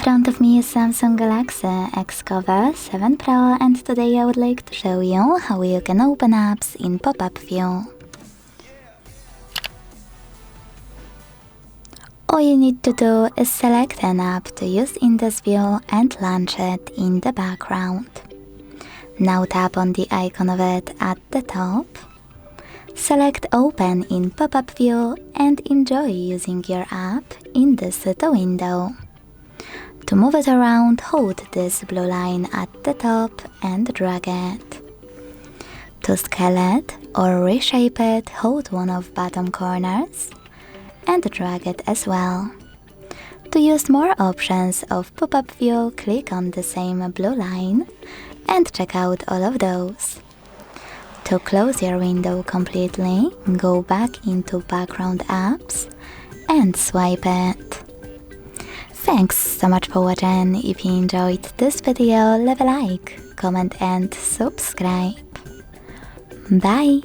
front of me is Samsung Galaxy XCover7 Pro, and today I would like to show you how you can open apps in pop-up view. All you need to do is select an app to use in this view and launch it in the background. Now tap on the icon of it at the top. Select Open in pop-up view and enjoy using your app in this little window. To move it around, hold this blue line at the top and drag it. To scale it or reshape it, hold one of bottom corners and drag it as well. To use more options of pop-up view, click on the same blue line and check out all of those. To close your window completely, go back into background apps and swipe it. Thanks so much for watching. If you enjoyed this video, leave a like, comment and subscribe. Bye!